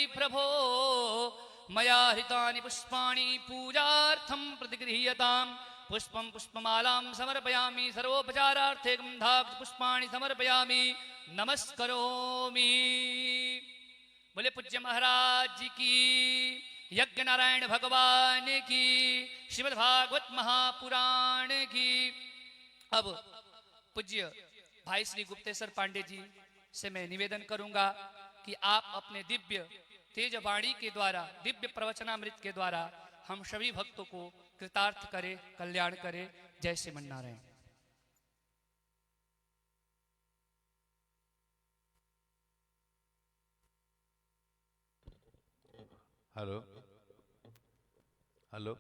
वै प्रभो मया हृतानि पुष्पाणि पूजार्थं प्रतिगृह्यताम् पुष्पं पुष्पमालां समर्पयामि सर्वोपचारार्थे गन्धाब्ज पुष्पाणि समर्पयामि नमस्करोमि। बोले पूज्य महाराज जी की, यज्ञ नारायण भगवान की, श्रीमद् भागवत महापुराण की। अब पूज्य भाई श्री गुप्तेश्वर पांडे जी से मैं निवेदन करूंगा कि आप अपने दिव्य तेज वाणी के द्वारा, दिव्य प्रवचनामृत के द्वारा हम सभी भक्तों को कृतार्थ करे, कल्याण करे। जय श्रीमन्नारायण। Hello hello.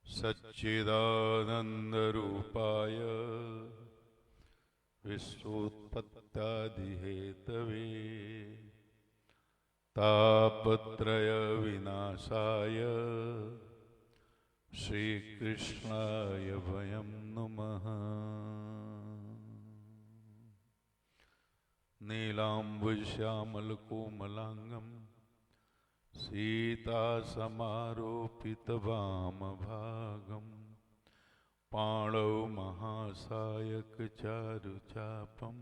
सच्चिदानंद रूपाय विश्वोत्पत्त्यादिहेतवे तापत्रय विनाशाय श्रीकृष्णाय वयं नुमः। नीलाम्बुश्यामलकोमलाङ्गं सीतासमारोपितवामभागं पाणौ महासायकचारुचापं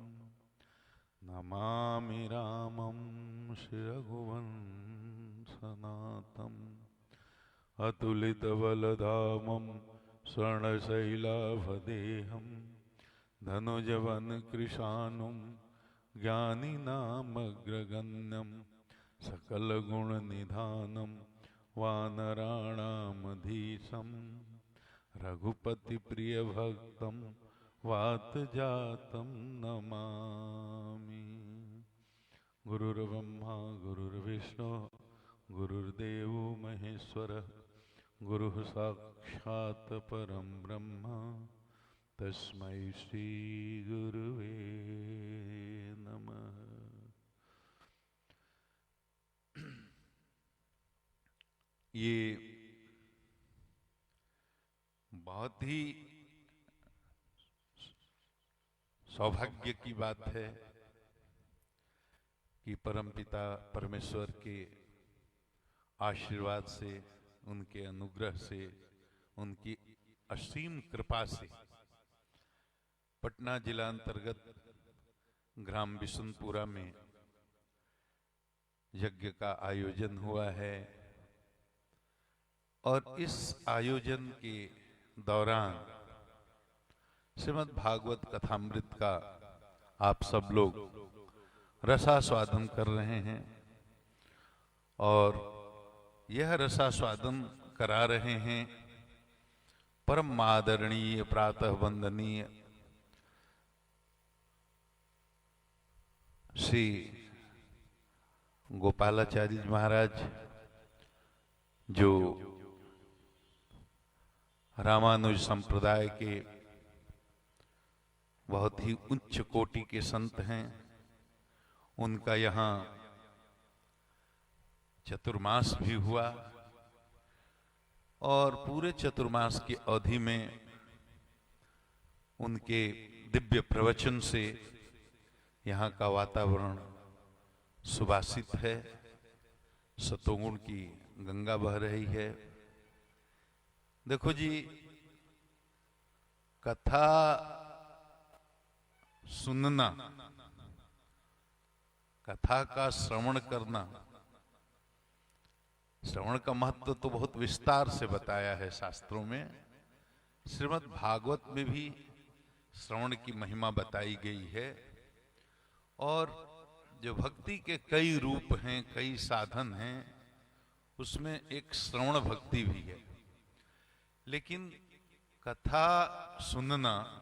नमामि रामं श्रीरघुवंशनाथम्। अतुलितबलधामं स्वर्णशैलाभदेहं धनुजवनकृशानुं ज्ञानिनामग्रगण्यं सकलगुणनिधानं वानराणामधीशं रघुपतिप्रियभक्तं वातजातं नमामि। गुरुर्ब्रह्मा गुरुर्विष्णु गुरुर्देवो महेश्वरः गुरुः साक्षात् परं ब्रह्म तस्मै श्री गुरुवे नमः। ये बहुत ही सौभाग्य की बात है कि परमपिता परमेश्वर के आशीर्वाद से, उनके अनुग्रह से, उनकी असीम कृपा से पटना जिला अंतर्गत ग्राम बिशुनपुरा में यज्ञ का आयोजन हुआ है। और इस आयोजन के दौरान श्रीमद् भागवत कथामृत का आप सब लोग रसास्वादन कर रहे हैं और यह रसास्वादन करा रहे हैं परम आदरणीय प्रातः वंदनीय श्री गोपालाचार्य जी महाराज, जो रामानुज संप्रदाय के बहुत ही उच्च कोटि के संत हैं। उनका यहाँ चतुर्मास भी हुआ और पूरे चतुर्मास की अवधि में उनके दिव्य प्रवचन से यहाँ का वातावरण सुभाषित है। सतोगुण की गंगा बह रही है। देखो जी, कथा सुनना, कथा का श्रवण करना, श्रवण का महत्व तो बहुत विस्तार से बताया है शास्त्रों में। श्रीमद् भागवत में भी श्रवण की महिमा बताई गई है। और जो भक्ति के कई रूप हैं, कई साधन हैं, उसमें एक श्रवण भक्ति भी है। लेकिन कथा सुनना,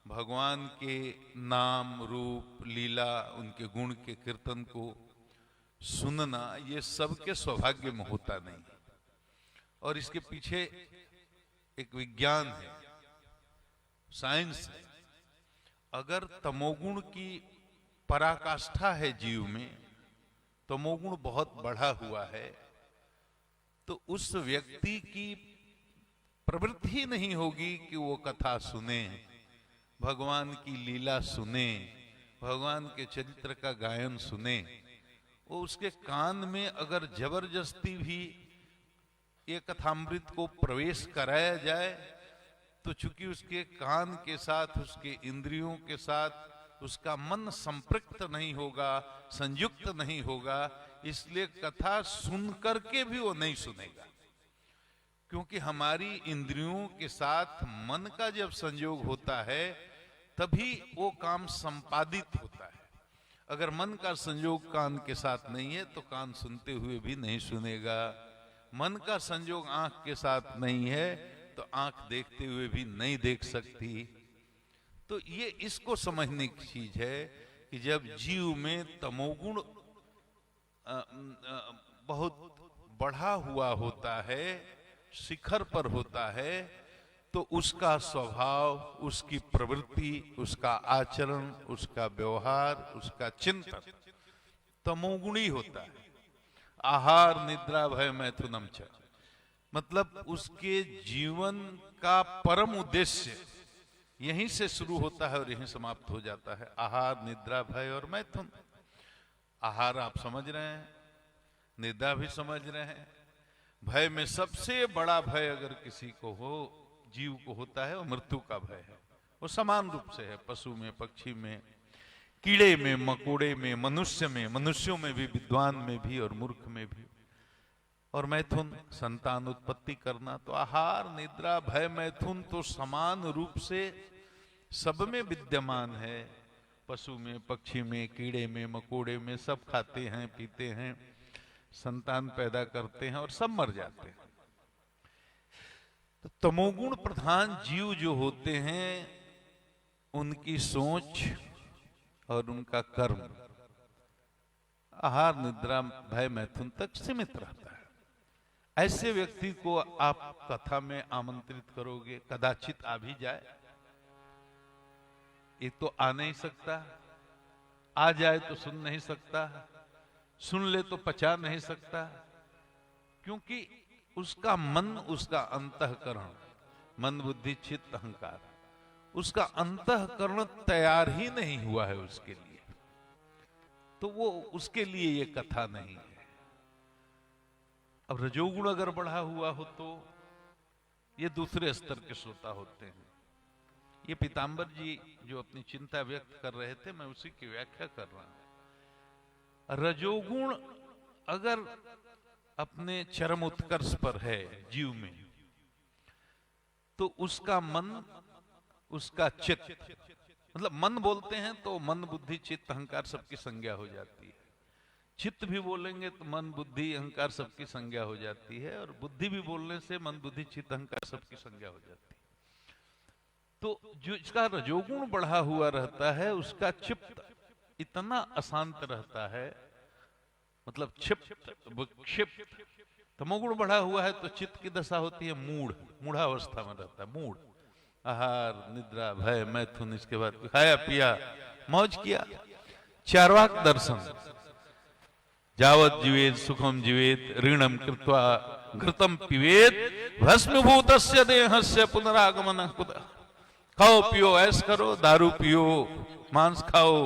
भगवान के नाम रूप लीला, उनके गुण के कीर्तन को सुनना, ये सबके सौभाग्य में होता नहीं। और इसके पीछे एक विज्ञान है, साइंस है। अगर तमोगुण की पराकाष्ठा है जीव में, तमोगुण बहुत बढ़ा हुआ है, तो उस व्यक्ति की प्रवृत्ति नहीं होगी कि वो कथा सुने, भगवान की लीला सुने, भगवान के चरित्र का गायन सुने, वो उसके कान में अगर जबरदस्ती भी ये कथामृत को प्रवेश कराया जाए तो चूंकि उसके कान के साथ, उसके इंद्रियों के साथ उसका मन संपृक्त नहीं होगा, संयुक्त नहीं होगा, इसलिए कथा सुन करके भी वो नहीं सुनेगा। क्योंकि हमारी इंद्रियों के साथ मन का जब संयोग होता है तभी वो काम संपादित होता है। अगर मन का संयोग कान के साथ नहीं है तो कान सुनते हुए भी नहीं सुनेगा। मन का संयोग आंख के साथ नहीं है तो आंख देखते हुए भी नहीं देख सकती। तो ये इसको समझने की चीज है कि जब जीव में तमोगुण बहुत बढ़ा हुआ होता है, शिखर पर होता है, तो उसका स्वभाव, उसकी प्रवृत्ति, उसका आचरण, उसका व्यवहार, उसका चिंतन तमोगुणी होता है। आहार निद्रा भय मैथुनम च, मतलब उसके जीवन का परम उद्देश्य यहीं से शुरू होता है और यहीं समाप्त हो जाता है। आहार निद्रा भय और मैथुन। आहार आप समझ रहे हैं, निद्रा भी समझ रहे हैं, भय में सबसे बड़ा भय अगर किसी को हो, जीव को होता है, वो मृत्यु का भय है। वो समान रूप से है, पशु में, पक्षी में, कीड़े में, मकोड़े में, मनुष्य में, मनुष्यों में भी, विद्वान में भी और मूर्ख में भी। और मैथुन संतान उत्पत्ति करना। तो आहार निद्रा भय मैथुन तो समान रूप से सब में विद्यमान है। पशु में, पक्षी में, कीड़े में, मकोड़े में, सब खाते हैं, पीते हैं, संतान पैदा करते हैं और सब मर जाते हैं। तो तमोगुण प्रधान जीव जो होते हैं उनकी सोच और उनका कर्म आहार निद्रा भय मैथुन तक सीमित रहता है। ऐसे व्यक्ति को आप कथा में आमंत्रित करोगे, कदाचित आ भी जाए, ये तो आ नहीं सकता, आ जाए तो सुन नहीं सकता, सुन ले तो पचा नहीं सकता, क्योंकि उसका मन, उसका अंतःकरण, मन बुद्धि चित्त अहंकार, उसका अंतःकरण तैयार ही नहीं हुआ है उसके लिए, तो वो उसके लिए ये कथा नहीं है। अब रजोगुण अगर बढ़ा हुआ हो तो ये दूसरे स्तर के श्रोता होते हैं। ये पीताम्बर जी जो अपनी चिंता व्यक्त कर रहे थे, मैं उसी की व्याख्या कर रहा हूं। रजोगुण अगर अपने चरम उत्कर्ष पर है जीव में, तो उसका मन, उसका चित्त, मतलब मन बोलते हैं तो मन बुद्धि चित्त अहंकार सबकी संज्ञा हो जाती है। चित्त भी बोलेंगे तो मन बुद्धि अहंकार सबकी संज्ञा हो जाती है, और बुद्धि भी बोलने से मन बुद्धि चित्त अहंकार सबकी संज्ञा हो जाती है। तो जो इसका रजोगुण बढ़ा हुआ रहता है उसका चित्त इतना अशांत रहता है, मतलब क्षिप्त विक्षिप्त। तमोगुण बढ़ा हुआ है तो चित्त की दशा होती है मूढ़, मूढ़ावस्था में रहता है, मूढ़। आहार निद्रा भय मैथुन, इसके बाद खाया पिया मौज किया। चार्वाक दर्शन, जावत जीवेत सुखम जीवेत ऋणम कृत्वा घृतम पिबेत भस्मीभूतस्य देहस्य पुनरागमन कुतः। खाओ पियो ऐश करो, दारू पियो, मांस खाओ,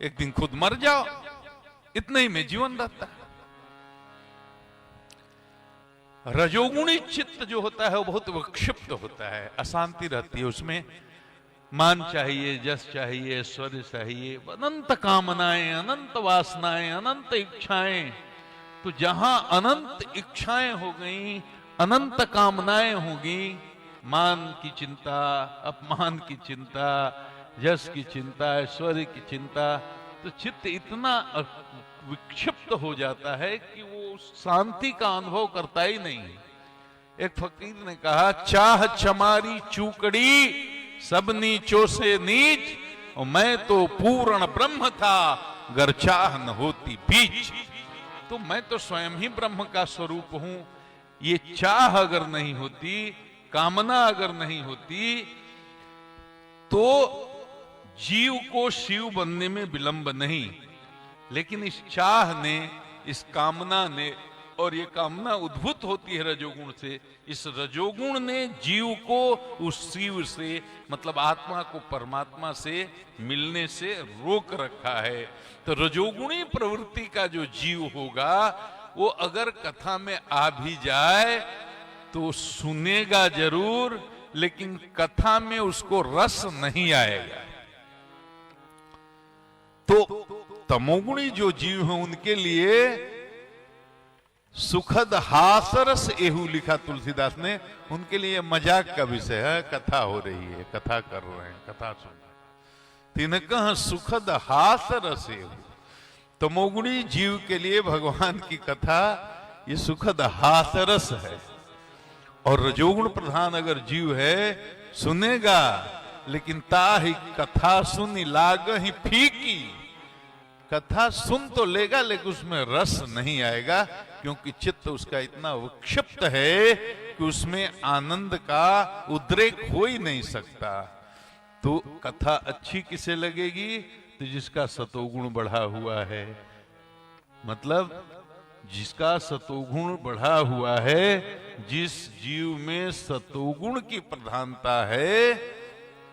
एक दिन खुद मर जाओ, इतने ही में जीवन रहता है। रजोगुणी चित्त जो होता है वो बहुत विक्षिप्त होता है, अशांति रहती है उसमें। मान चाहिए, जस चाहिए, ऐश्वर्य चाहिए, अनंत कामनाएं, अनंत वासनाएं, अनंत इच्छाएं। तो जहां अनंत इच्छाएं हो गई, अनंत कामनाएं होगी, मान की चिंता, अपमान की चिंता, यश की चिंता, ऐश्वर्य की चिंता, तो चित्त इतना विक्षिप्त हो जाता है कि वो शांति का अनुभव करता ही नहीं है। एक फकीर ने कहा, चाह चमारी चूकड़ी सब नीचों से नीच, और मैं तो पूर्ण ब्रह्म था गर चाह न होती बीच। तो मैं तो स्वयं ही ब्रह्म का स्वरूप हूं, ये चाह अगर नहीं होती, कामना अगर नहीं होती, तो जीव को शिव बनने में विलंब नहीं। लेकिन इस चाह ने, इस कामना ने और ये कामना उद्भूत होती है रजोगुण से। इस रजोगुण ने जीव को उस शिव से मतलब आत्मा को परमात्मा से मिलने से रोक रखा है। तो रजोगुणी प्रवृत्ति का जो जीव होगा वो अगर कथा में आ भी जाए तो सुनेगा जरूर, लेकिन कथा में उसको रस नहीं आएगा। तो तमोगुणी जो जीव हैं उनके लिए सुखद हासरस एहू लिखा तुलसीदास ने, उनके लिए मजाक का विषय है। कथा हो रही है, कथा कर रहे हैं, कथा सुन तिनकह सुखद हासरस एहू। तमोगुणी जीव के लिए भगवान की कथा ये सुखद हासरस है। और रजोगुण प्रधान अगर जीव है सुनेगा, लेकिन ताहि कथा सुनी लाग ही फीकी। कथा सुन तो लेगा लेकिन उसमें रस नहीं आएगा, क्योंकि चित्त उसका इतना विक्षिप्त है कि उसमें आनंद का उद्रेक हो ही नहीं सकता। तो कथा अच्छी किसे लगेगी? तो जिसका सतोगुण बढ़ा हुआ है, मतलब जिसका सतोगुण बढ़ा हुआ है, जिस जीव में सतोगुण की प्रधानता है,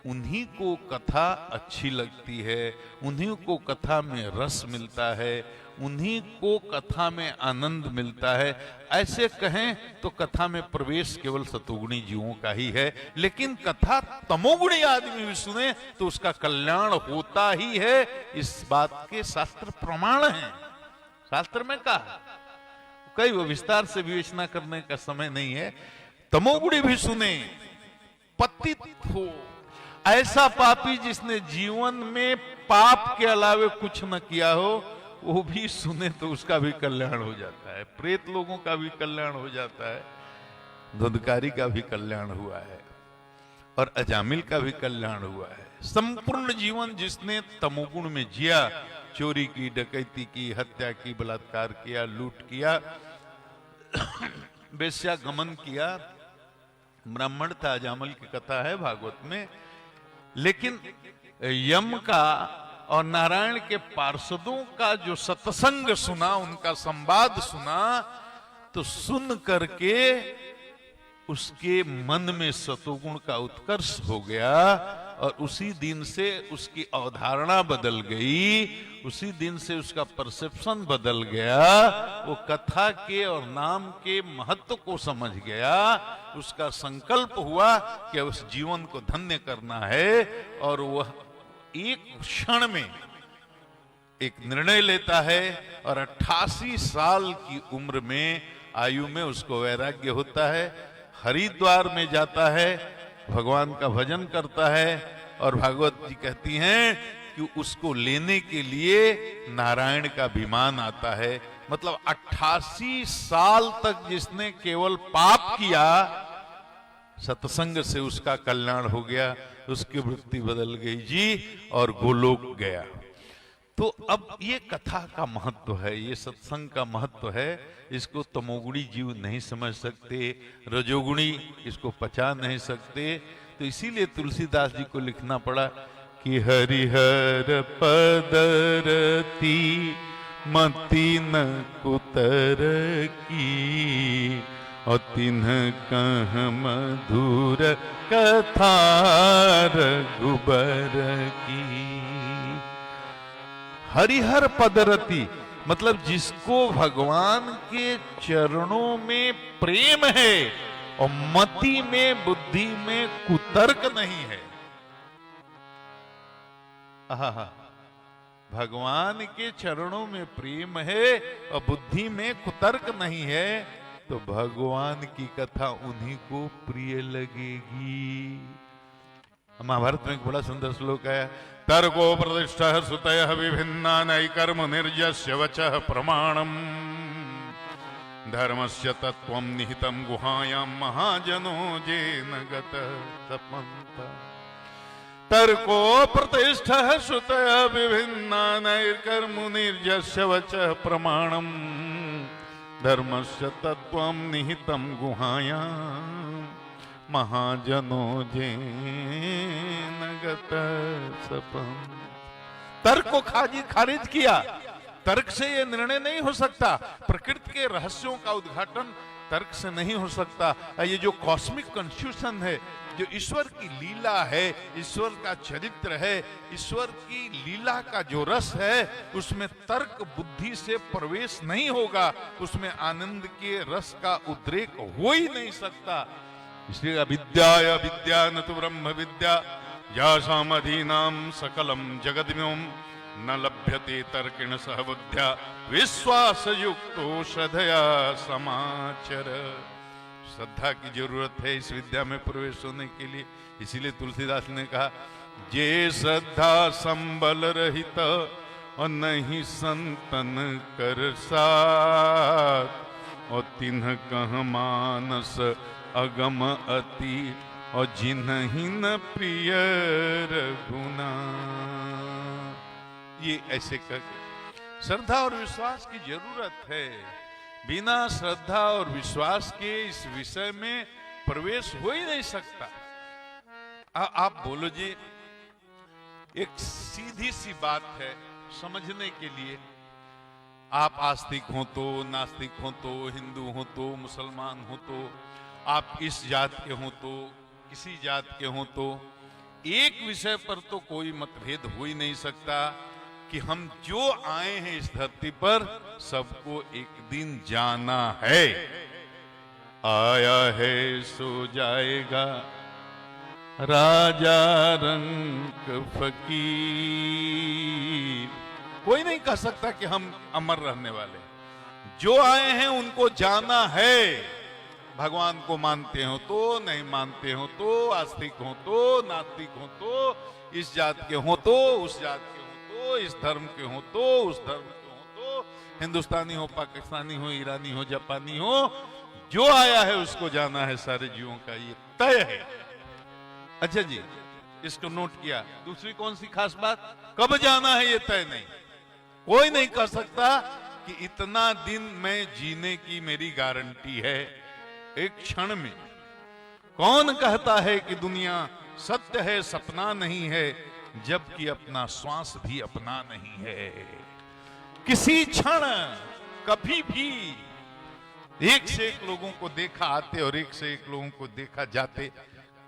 उन्हीं को कथा अच्छी लगती है, उन्हीं को कथा में रस मिलता है, उन्हीं को कथा में आनंद मिलता है। ऐसे कहें तो कथा में प्रवेश केवल सतोगुणी जीवों का ही है, लेकिन कथा तमोगुणी आदमी भी सुने तो उसका कल्याण होता ही है। इस बात के शास्त्र प्रमाण हैं। शास्त्र में कहा, कई विस्तार से विवेचना करने का समय नहीं है। तमोगुणी भी सुने, पतित हो, ऐसा पापी जिसने जीवन में पाप के अलावे कुछ न किया हो, वो भी सुने तो उसका भी कल्याण हो जाता है। प्रेत लोगों का भी कल्याण हो जाता है, धुंधकारी का भी कल्याण हुआ है, और अजामिल का भी कल्याण हुआ है। संपूर्ण जीवन जिसने तमोगुण में जिया, चोरी की, डकैती की, हत्या की, बलात्कार किया, लूट किया, वेश्यागमन किया, ब्राह्मण था, अजामिल की कथा है भागवत में। लेकिन यम का और नारायण के पार्षदों का जो सत्संग सुना, उनका संवाद सुना, तो सुन करके उसके मन में सतोगुण का उत्कर्ष हो गया, और उसी दिन से उसकी अवधारणा बदल गई, उसी दिन से उसका परसेप्शन बदल गया। वो कथा के और नाम के महत्व को समझ गया। उसका संकल्प हुआ कि उस जीवन को धन्य करना है, और वह एक क्षण में एक निर्णय लेता है, और 88 साल की उम्र में, आयु में उसको वैराग्य होता है। हरिद्वार में जाता है, भगवान का भजन करता है, और भागवत जी कहती हैं कि उसको लेने के लिए नारायण का विमान आता है। मतलब 88 साल तक जिसने केवल पाप किया, सत्संग से उसका कल्याण हो गया, उसकी वृत्ति बदल गई जी, और गोलोक गया। तो अब ये कथा का महत्व है, ये सत्संग का महत्व है। इसको तमोगुणी जीव नहीं समझ सकते, रजोगुणी इसको पचा नहीं सकते। तो इसीलिए तुलसीदास जी को लिखना पड़ा कि हरिहर पदरती मति न कुतर की, और तिन्ह कह मधुर कथा रघुबर की। हरिहर पदरती मतलब जिसको भगवान के चरणों में प्रेम है, और मति में, बुद्धि में कुतर्क नहीं है। आहा, भगवान के चरणों में प्रेम है और बुद्धि में कुतर्क नहीं है, तो भगवान की कथा उन्हीं को प्रिय लगेगी। महाभारत में एक बड़ा सुंदर श्लोक है, तर्को प्रतिष्ठा सुतय विभिन्ना नई कर्म निर्जस्य वचः प्रमाणम, धर्मस्य तत्त्वं निहितं गुहायां महाजनो जेन गतः तपन्त। तर्को प्रतिष्ठा सुतय विभिन्ना नई कर्म निर्जस्य वचः प्रमाणम, धर्मस्य तत्त्वं निहितं गुहायां महाजनो जेन गतः तपन्त। तर्क को खारिज किया, तर्क से ये निर्णय नहीं हो सकता। प्रकृति के रहस्यों का उद्घाटन तर्क से नहीं हो सकता। ये जो कॉस्मिक कॉन्स्टिट्यूशन है, जो ईश्वर की लीला है, ईश्वर का चरित्र है, ईश्वर की लीला का जो रस है, उसमें तर्क बुद्धि से प्रवेश नहीं होगा, उसमें आनंद के रस का उद्रेक हो ही नहीं सकता। इसलिए अविद्या विद्या न तो ब्रह्म विद्या यासाम अधीनाम सकलम जगद्व्योम न लभ्यते तर्केण सह बुद्ध्या विश्वास युक्तो श्रद्धया समाचर। श्रद्धा की जरूरत है इस विद्या में प्रवेश होने के लिए। इसीलिए तुलसीदास ने कहा, जे श्रद्धा संबल रहित और नहीं संतन कर साथ, और तिन्ह कह मानस अगम अति, और जिन्हि न प्रिय रघुना। ये ऐसे करके श्रद्धा और विश्वास की जरूरत है। बिना श्रद्धा और विश्वास के इस विषय में प्रवेश हो ही नहीं सकता। आप बोलो जी, एक सीधी सी बात है समझने के लिए। आप आस्तिक हो तो, नास्तिक हो तो, हिंदू हो तो, मुसलमान हो तो, आप इस जात के हो तो, किसी जात के हो तो, एक विषय पर तो कोई मतभेद हो ही नहीं सकता कि हम जो आए हैं इस धरती पर सबको एक दिन जाना है। आया है सो जाएगा राजा रंक फकीर। कोई नहीं कह सकता कि हम अमर रहने वाले। जो आए हैं उनको जाना है। भगवान को मानते हो तो, नहीं मानते हो तो, आस्तिक हो तो, नास्तिक हो तो, इस जात के हो तो, उस जात के हो, इस धर्म के हो तो, उस धर्म के हो तो, हिंदुस्तानी हो, पाकिस्तानी हो, ईरानी हो, जापानी हो, जो आया है उसको जाना है। सारे जीवों का ये तय है। अच्छा जी, इसको नोट किया। दूसरी कौन सी खास बात, कब जाना है ये तय नहीं। कोई नहीं कह सकता कि इतना दिन में जीने की मेरी गारंटी है। एक क्षण में कौन कहता है कि दुनिया सत्य है, सपना नहीं है, जबकि अपना श्वास भी अपना नहीं है। किसी क्षण कभी भी एक से एक लोगों को देखा आते और एक से एक लोगों को देखा जाते।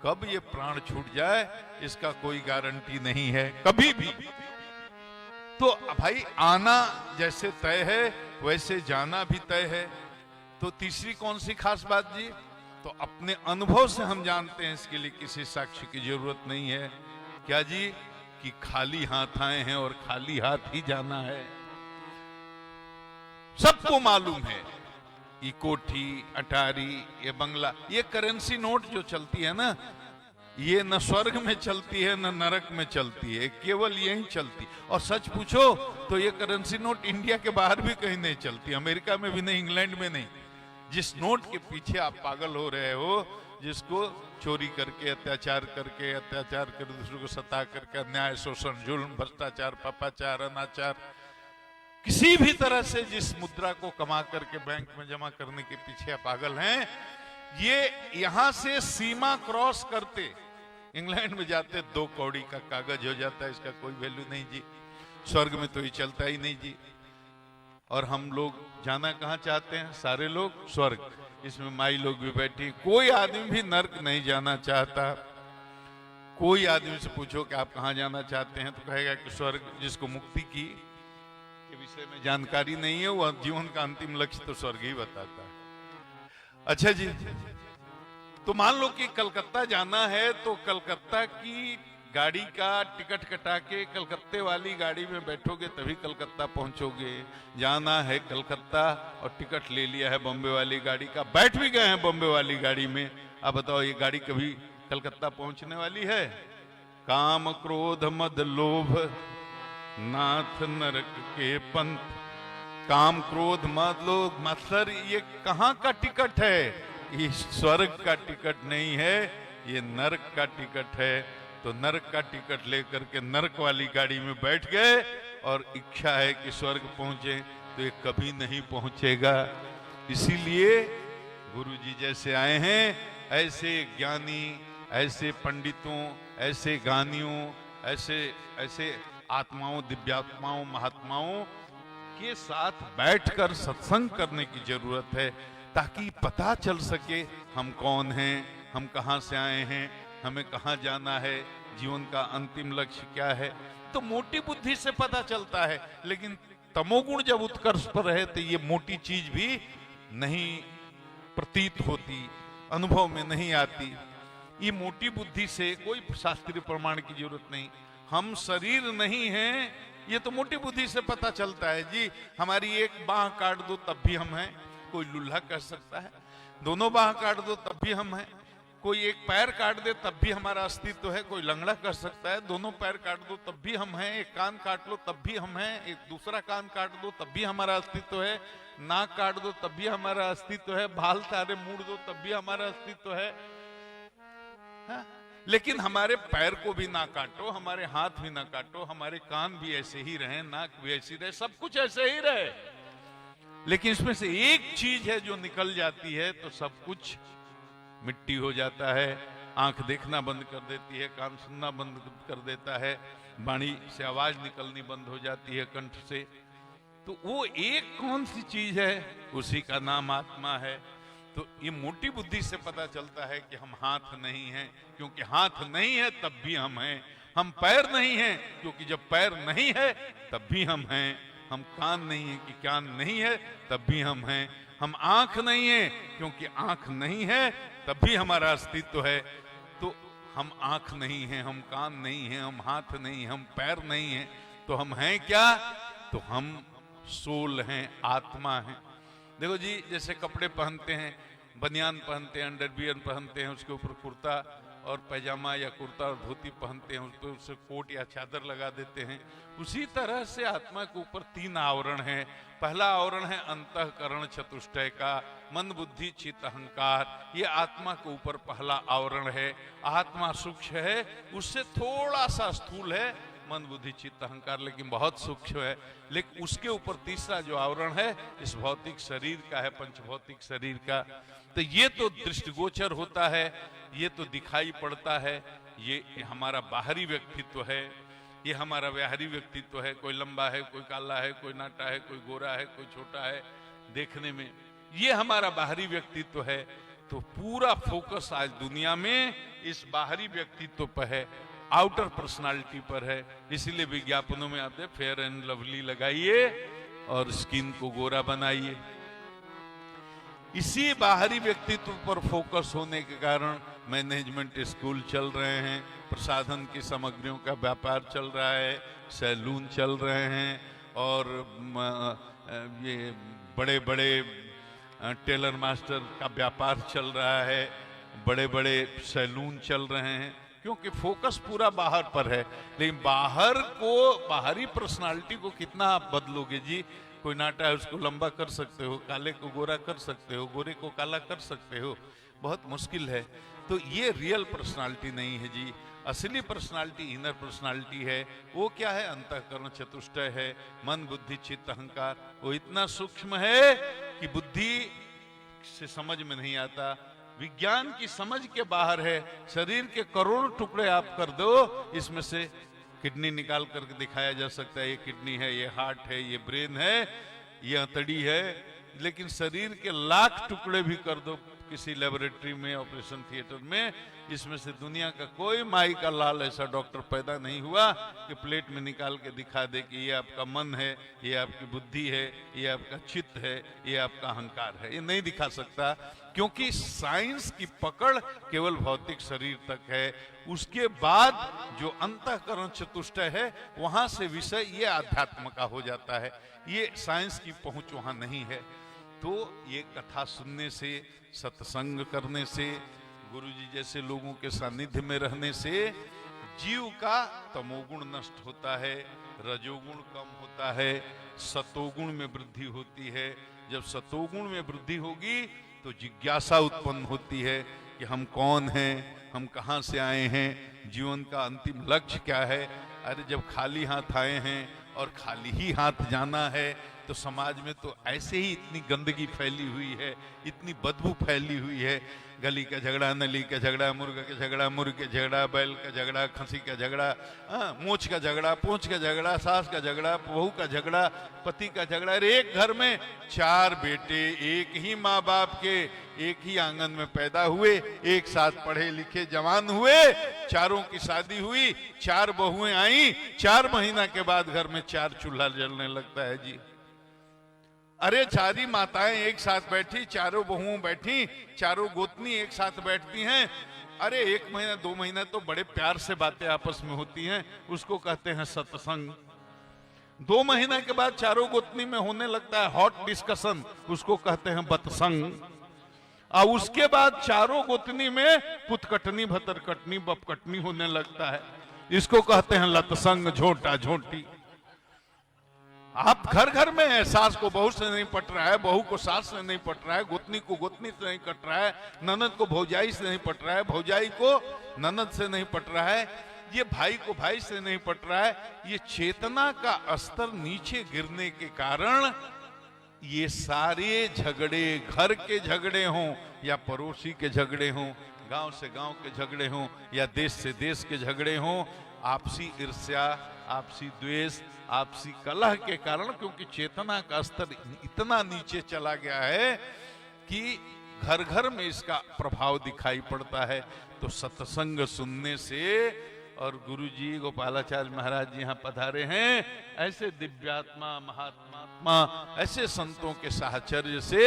कब ये प्राण छूट जाए इसका कोई गारंटी नहीं है, कभी भी। तो भाई आना जैसे तय है वैसे जाना भी तय है। तो तीसरी कौन सी खास बात जी, तो अपने अनुभव से हम जानते हैं, इसके लिए किसी साक्ष्य की जरूरत नहीं है। क्या जी, कि खाली हाथ आए हैं और खाली हाथ ही जाना है। सबको मालूम है ये कोठी, अटारी, ये बंगला, ये करेंसी नोट जो चलती है ना, ये न स्वर्ग में चलती है न नरक में चलती है, केवल यही चलती। और सच पूछो तो ये करेंसी नोट इंडिया के बाहर भी कहीं नहीं चलती, अमेरिका में भी नहीं, इंग्लैंड में नहीं। जिस नोट के पीछे आप पागल हो रहे हो, जिसको चोरी करके, अत्याचार कर दूसरों को सता करके, अन्याय, शोषण, जुल्म, भ्रष्टाचार, पापाचार, अनाचार, किसी भी तरह से जिस मुद्रा को कमा करके बैंक में जमा करने के पीछे आप पागल हैं, ये यहां से सीमा क्रॉस करते इंग्लैंड में जाते 2 कौड़ी का कागज हो जाता है, इसका कोई वैल्यू नहीं जी। स्वर्ग में तो ये चलता ही नहीं जी। और हम लोग जाना कहाँ चाहते हैं, सारे लोग स्वर्ग। इसमें माई लोग भी बैठी। कोई आदमी भी नर्क नहीं जाना चाहता। कोई आदमी से पूछो कि आप कहाँ जाना चाहते हैं तो कहेगा कि स्वर्ग। जिसको मुक्ति की के विषय में जानकारी नहीं है, वो जीवन का अंतिम लक्ष्य तो स्वर्ग ही बताता है। अच्छा जी, तो मान लो कि कलकत्ता जाना है, तो कलकत्ता की गाड़ी का टिकट कटा के कलकत्ते वाली गाड़ी में बैठोगे तभी कलकत्ता पहुंचोगे। जाना है कलकत्ता और टिकट ले लिया है बॉम्बे वाली गाड़ी का, बैठ भी गए हैं बॉम्बे वाली गाड़ी में। अब बताओ ये गाड़ी कभी कलकत्ता पहुंचने वाली है? काम क्रोध मद लोभ नाथ नरक के पंथ। काम क्रोध मद लोभ, मतलब ये कहाँ का टिकट है? ये स्वर्ग का टिकट नहीं है, ये नरक का टिकट है। तो नरक का टिकट लेकर के नरक वाली गाड़ी में बैठ गए और इच्छा है कि स्वर्ग पहुंचे, तो ये कभी नहीं पहुंचेगा। इसीलिए गुरुजी जैसे आए हैं, ऐसे ज्ञानी, ऐसे पंडितों, ऐसे ज्ञानियों, ऐसे ऐसे आत्माओं, दिव्यात्माओं, महात्माओं उनके साथ बैठकर सत्संग करने की जरूरत है, ताकि पता चल सके हम कौन हैं, हम कहां से आए हैं, हमें कहां जाना है, जीवन का अंतिम लक्ष्य क्या है। तो मोटी बुद्धि से पता चलता है, लेकिन तमोगुण जब उत्कर्ष पर है तो ये मोटी चीज भी नहीं प्रतीत होती, अनुभव में नहीं आती। ये मोटी बुद्धि से कोई शास्त्रीय प्रमाण की जरूरत नहीं। हम शरीर नहीं हैं, ये तो मोटी बुद्धि से पता चलता है जी। हमारी एक बाह काट दो तब भी हम हैं, कोई लुल्हा कह सकता है। दोनों बाह काट दो तब भी हम हैं। कोई एक पैर काट दे तब भी हमारा अस्तित्व है, कोई लंगड़ा कर सकता है। दोनों पैर काट दो तब भी हम हैं। एक कान काट लो तब भी हम हैं। एक दूसरा कान काट दो तब भी हमारा अस्तित्व है। नाक काट दो तब भी हमारा अस्तित्व है। बाल तारे मोड़ दो तब भी हमारा अस्तित्व है। हाँ? लेकिन हमारे पैर को भी ना काटो, हमारे हाथ भी ना काटो, हमारे कान भी ऐसे ही रहे, नाक भी ऐसी रहे, सब कुछ ऐसे ही रहे। लेकिन इसमें से एक चीज है जो निकल जाती है तो सब कुछ मिट्टी हो जाता है। आंख देखना बंद कर देती है, कान सुनना बंद कर देता है, वाणी से आवाज निकलनी बंद हो जाती है कंठ से। तो वो एक कौन सी चीज है, उसी का नाम आत्मा है। तो ये मोटी बुद्धि से पता चलता है कि हम हाथ नहीं हैं, क्योंकि हाथ नहीं है तब भी हम हैं। हम पैर नहीं हैं, क्योंकि जब पैर नहीं है तब भी हम हैं। हम कान नहीं है कि कान नहीं है तब भी हम हैं। हम आंख नहीं है, क्योंकि आंख नहीं है तब भी हमारा अस्तित्व है। तो हम आंख नहीं है, हम कान नहीं है, हम हाथ नहीं, हम पैर नहीं है, तो हम हैं क्या? तो हम सोल हैं, आत्मा हैं। देखो जी, जैसे कपड़े पहनते हैं, बनियान पहनते हैं, अंडरवियर पहनते हैं, उसके ऊपर कुर्ता और पैजामा या कुर्ता और धोती पहनते हैं, उस पर उससे कोट या चादर लगा देते हैं। उसी तरह से आत्मा के ऊपर 3 आवरण हैं। पहला आवरण है अंतःकरण चतुष्टय का, मन बुद्धि चित्त अहंकार। ये आत्मा के ऊपर पहला आवरण है। आत्मा सूक्ष्म है, उससे थोड़ा सा स्थूल है मन बुद्धि चित्त अहंकार, लेकिन बहुत सूक्ष्म है। लेकिन उसके ऊपर तीसरा जो आवरण है इस भौतिक शरीर का है, पंचभौतिक शरीर का। तो ये तो दृष्टिगोचर होता है, ये तो दिखाई पड़ता है, ये हमारा बाहरी व्यक्तित्व है, ये हमारा व्यावहारिक व्यक्तित्व है। कोई लंबा है, कोई काला है, कोई नाटा है, कोई गोरा है, कोई छोटा है देखने में, ये हमारा बाहरी व्यक्तित्व है। तो पूरा फोकस आज दुनिया में इस बाहरी व्यक्तित्व पर है, आउटर पर्सनालिटी पर है। इसीलिए विज्ञापनों में आते फेयर एंड लवली लगाइए और स्किन को गोरा बनाइए। इसी बाहरी व्यक्तित्व पर फोकस होने के कारण मैनेजमेंट स्कूल चल रहे हैं, प्रसाधन की सामग्रियों का व्यापार चल रहा है, सैलून चल रहे हैं, और ये बड़े बड़े टेलर मास्टर का व्यापार चल रहा है, बड़े बड़े सैलून चल रहे हैं, क्योंकि फोकस पूरा बाहर पर है। लेकिन बाहर को, बाहरी पर्सनालिटी को कितना आप बदलोगे जी? कोई नाटा है उसको लंबा कर सकते हो, काले को गोरा कर सकते हो, गोरे को काला कर सकते हो, बहुत मुश्किल है। तो ये रियल पर्सनालिटी नहीं है जी। असली पर्सनालिटी इनर पर्सनालिटी है। वो क्या है? अंतःकरण चतुष्टय है, मन बुद्धि चित्त अहंकार। वो इतना सूक्ष्म है कि बुद्धि से समझ में नहीं आता, विज्ञान की समझ के बाहर है। शरीर के करोड़ों टुकड़े आप कर दो, इसमें से किडनी निकाल करके दिखाया जा सकता है, ये किडनी है, ये हार्ट है, ये ब्रेन है, ये अंतड़ी है। लेकिन शरीर के लाख टुकड़े भी कर दो किसी लेबोरेटरी में, ऑपरेशन थिएटर में, इसमें से दुनिया का कोई माई का लाल ऐसा डॉक्टर पैदा नहीं हुआ कि प्लेट में निकाल के दिखा दे कि ये आपका मन है, ये आपकी बुद्धि है, ये आपका चित्त है, ये आपका अहंकार है। ये नहीं दिखा सकता, क्योंकि साइंस की पकड़ केवल भौतिक शरीर तक है। उसके बाद जो अंतःकरण चतुष्टय है, वहां से विषय ये आध्यात्म का हो जाता है। ये साइंस की पहुंच वहां नहीं है। तो ये कथा सुनने से, सत्संग करने से, गुरुजी जैसे लोगों के सानिध्य में रहने से जीव का तमोगुण नष्ट होता है, रजोगुण कम होता है, सतोगुण में वृद्धि होती है। जब सतोगुण में वृद्धि होगी तो जिज्ञासा उत्पन्न होती है कि हम कौन हैं, हम कहां से आए हैं, जीवन का अंतिम लक्ष्य क्या है। अरे जब खाली हाथ आए हैं और खाली ही हाथ जाना है, तो तो समाज में तो ऐसे ही इतनी गंदगी फैली हुई है, इतनी बदबू फैली हुई है। गली का झगड़ा, नली का झगड़ा, मुर्गा का झगड़ा, मुर्ग का झगड़ा, बैल का झगड़ा, खसी का झगड़ा, मोच का झगड़ा, पूंछ का झगड़ा, सास का झगड़ा, बहू का झगड़ा, पति का झगड़ा। अरे एक घर में 4 बेटे एक ही माँ बाप के एक ही आंगन में पैदा हुए, एक साथ पढ़े लिखे जवान हुए, चारों की शादी हुई, 4 बहुएं आई, 4 महीना के बाद घर में 4 चूल्हा जलने लगता है जी। अरे 4 ही माताएं एक साथ बैठी, चारों बहुओं बैठी, चारों गोतनी एक साथ बैठती हैं। अरे 1 महीना 2 महीना तो बड़े प्यार से बातें आपस में होती हैं, उसको कहते हैं सत्संग। 2 महीना के बाद चारों गोतनी में होने लगता है हॉट डिस्कशन, उसको कहते हैं बतसंग। और उसके बाद चारों गोतनी में पुतकटनी, भतरकटनी, बपकटनी होने लगता है, इसको कहते हैं लतसंग, झोंटा झोंटी। आप घर घर में है, सास को बहू से नहीं पट रहा है, बहू को सास से नहीं पट रहा है, गोतनी को गोतनी से नहीं कट रहा है, ननद को भौजाई से नहीं पट रहा है, भौजाई को ननद से नहीं पट रहा है, ये भाई को भाई से नहीं पट रहा है। ये चेतना का स्तर नीचे गिरने के कारण ये सारे झगड़े, घर के झगड़े हों या पड़ोसी के झगड़े हों, गांव से गांव के झगड़े हों या देश से देश के झगड़े हों, आपसी ईर्ष्या, आपसी द्वेष, आपसी कलह के कारण, क्योंकि चेतना का स्तर इतना नीचे चला गया है कि घर घर में इसका प्रभाव दिखाई पड़ता है। तो सत्संग सुनने से, और गुरुजी गोपालाचार्य महाराज जी यहाँ पधारे हैं, ऐसे दिव्यात्मा महात्मा, ऐसे संतों के साहचर्य से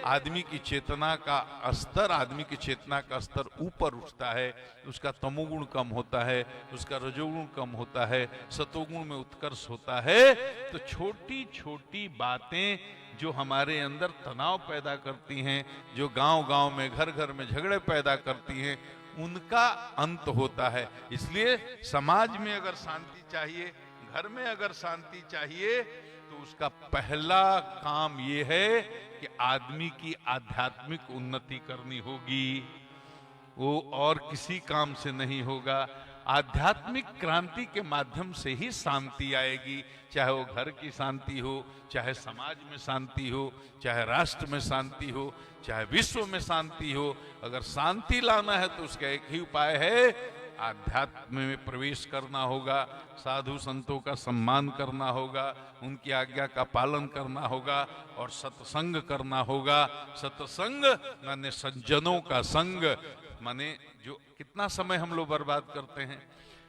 आदमी की चेतना का स्तर, आदमी की चेतना का स्तर ऊपर उठता है, उसका तमोगुण कम होता है, उसका रजोगुण कम होता है, सतोगुण में उत्कर्ष होता है। तो छोटी छोटी बातें जो हमारे अंदर तनाव पैदा करती हैं, जो गांव गांव में, घर घर में झगड़े पैदा करती हैं, उनका अंत होता है। इसलिए समाज में अगर शांति चाहिए, घर में अगर शांति चाहिए, तो उसका पहला काम ये है कि आदमी की आध्यात्मिक उन्नति करनी होगी, वो और किसी काम से नहीं होगा। आध्यात्मिक क्रांति के माध्यम से ही शांति आएगी, चाहे वो घर की शांति हो, चाहे समाज में शांति हो, चाहे राष्ट्र में शांति हो, चाहे विश्व में शांति हो। अगर शांति लाना है तो उसका एक ही उपाय है, आध्यात्म में प्रवेश करना होगा, साधु संतों का सम्मान करना होगा, उनकी आज्ञा का पालन करना होगा और सत्संग करना होगा। सत्संग माने सज्जनों का संग, माने जो कितना समय हम लोग बर्बाद करते हैं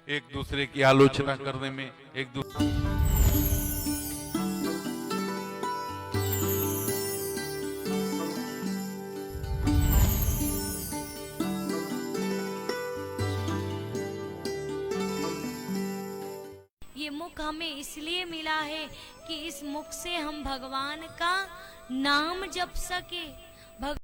एक दूसरे की आलोचना करने में, एक दूसरे ये मुख हमें इसलिए मिला है कि इस मुख से हम भगवान का नाम जप सके।